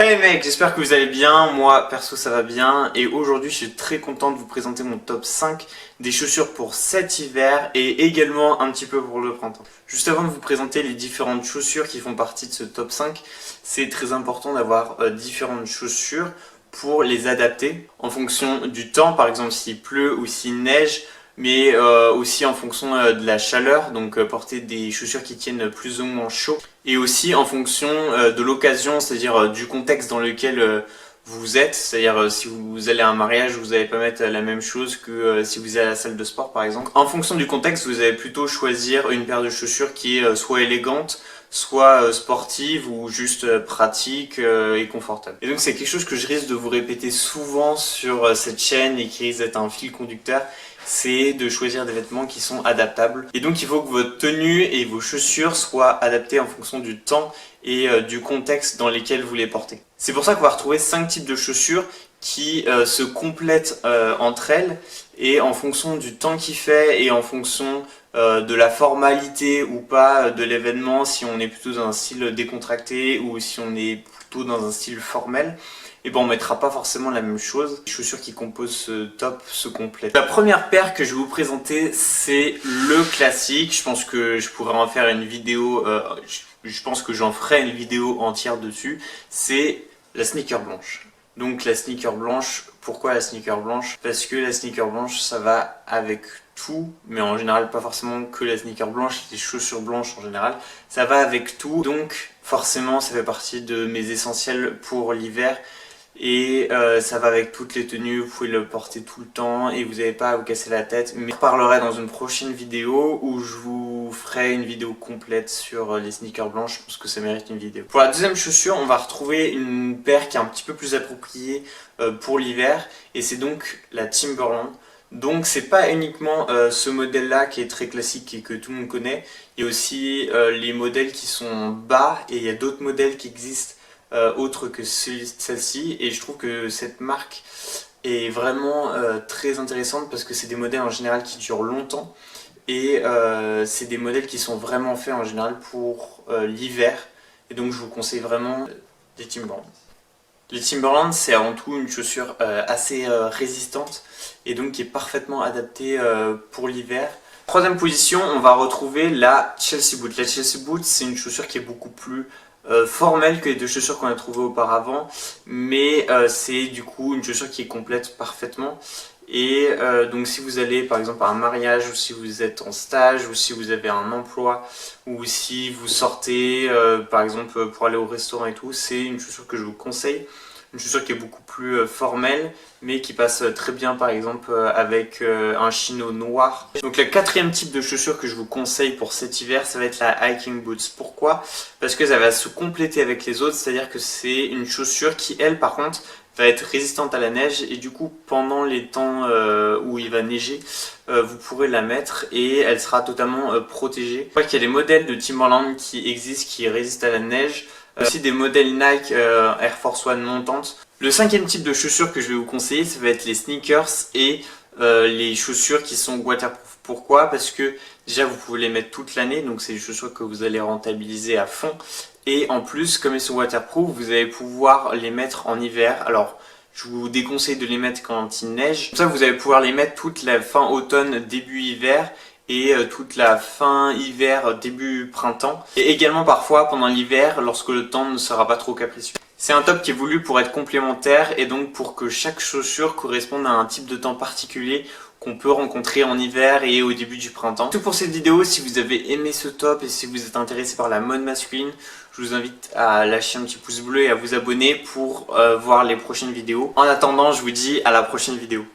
Hey mec, j'espère que vous allez bien, moi perso ça va bien et aujourd'hui je suis très content de vous présenter mon top 5 des chaussures pour cet hiver et également un petit peu pour le printemps. Juste avant de vous présenter les différentes chaussures qui font partie de ce top 5, c'est très important d'avoir différentes chaussures pour les adapter en fonction du temps, par exemple s'il pleut ou s'il neige, mais aussi en fonction de la chaleur, donc porter des chaussures qui tiennent plus ou moins chaud, et aussi en fonction de l'occasion, c'est-à-dire du contexte dans lequel vous êtes, c'est-à-dire si vous allez à un mariage, vous n'allez pas mettre la même chose que si vous allez à la salle de sport par exemple. En fonction du contexte, vous allez plutôt choisir une paire de chaussures qui est soit élégante, soit sportive ou juste pratique et confortable. Et donc c'est quelque chose que je risque de vous répéter souvent sur cette chaîne et qui risque d'être un fil conducteur, c'est de choisir des vêtements qui sont adaptables. Et donc il faut que votre tenue et vos chaussures soient adaptées en fonction du temps et du contexte dans lesquels vous les portez. C'est pour ça qu'on va retrouver 5 types de chaussures qui se complètent entre elles et en fonction du temps qu'il fait et en fonction de la formalité ou pas de l'événement, si on est plutôt dans un style décontracté ou si on est plutôt dans un style formel, et ben on mettra pas forcément la même chose. Les chaussures qui composent ce top se complètent. La première paire que je vais vous présenter, c'est le classique. Je pense que je pourrais en faire une vidéo, je pense que j'en ferai une vidéo entière dessus. C'est la sneaker blanche. Donc la sneaker blanche, pourquoi la sneaker blanche? Parce que la sneaker blanche, ça va avec tout, mais en général pas forcément que la sneaker blanche, les chaussures blanches en général, ça va avec tout. Donc forcément ça fait partie de mes essentiels pour l'hiver. Et ça va avec toutes les tenues, vous pouvez le porter tout le temps et vous n'avez pas à vous casser la tête. Mais je parlerai dans une prochaine vidéo où je vous ferai une vidéo complète sur les sneakers blanches, je pense que ça mérite une vidéo. Pour la deuxième chaussure, on va retrouver une paire qui est un petit peu plus appropriée pour l'hiver et c'est donc la Timberland. Donc c'est pas uniquement ce modèle là qui est très classique et que tout le monde connaît, il y a aussi les modèles qui sont bas et il y a d'autres modèles qui existent autre que celle-ci, et je trouve que cette marque est vraiment très intéressante parce que c'est des modèles en général qui durent longtemps et c'est des modèles qui sont vraiment faits en général pour l'hiver, et donc je vous conseille vraiment les Timberland. Les Timberland, c'est avant tout une chaussure assez résistante et donc qui est parfaitement adaptée pour l'hiver. Troisième position, on va retrouver la Chelsea Boot. La Chelsea Boot, c'est une chaussure qui est beaucoup plus formelle que les deux chaussures qu'on a trouvées auparavant, mais c'est du coup une chaussure qui est complète parfaitement. Et donc si vous allez par exemple à un mariage, ou si vous êtes en stage, ou si vous avez un emploi, ou si vous sortez par exemple pour aller au restaurant et tout, c'est une chaussure que je vous conseille. Une chaussure qui est beaucoup plus formelle, mais qui passe très bien par exemple avec un chino noir. Donc le quatrième type de chaussure que je vous conseille pour cet hiver, ça va être la hiking boots. Pourquoi? Parce que ça va se compléter avec les autres, c'est-à-dire que c'est une chaussure qui, elle par contre, va être résistante à la neige, et du coup pendant les temps où il va neiger, vous pourrez la mettre et elle sera totalement protégée. Je crois qu'il y a des modèles de Timberland qui existent qui résistent à la neige. Aussi des modèles Nike Air Force One montantes. Le cinquième type de chaussures que je vais vous conseiller, ça va être les sneakers et les chaussures qui sont waterproof. Pourquoi? Parce que déjà vous pouvez les mettre toute l'année, donc c'est des chaussures que vous allez rentabiliser à fond. Et en plus, comme elles sont waterproof, vous allez pouvoir les mettre en hiver. Alors je vous déconseille de les mettre quand il neige. Comme ça vous allez pouvoir les mettre toute la fin automne, début hiver, et toute la fin hiver, début printemps, et également parfois pendant l'hiver lorsque le temps ne sera pas trop capricieux. C'est un top qui est voulu pour être complémentaire et donc pour que chaque chaussure corresponde à un type de temps particulier qu'on peut rencontrer en hiver et au début du printemps. C'est tout pour cette vidéo. Si vous avez aimé ce top et si vous êtes intéressé par la mode masculine, je vous invite à lâcher un petit pouce bleu et à vous abonner pour voir les prochaines vidéos. En attendant, je vous dis à la prochaine vidéo.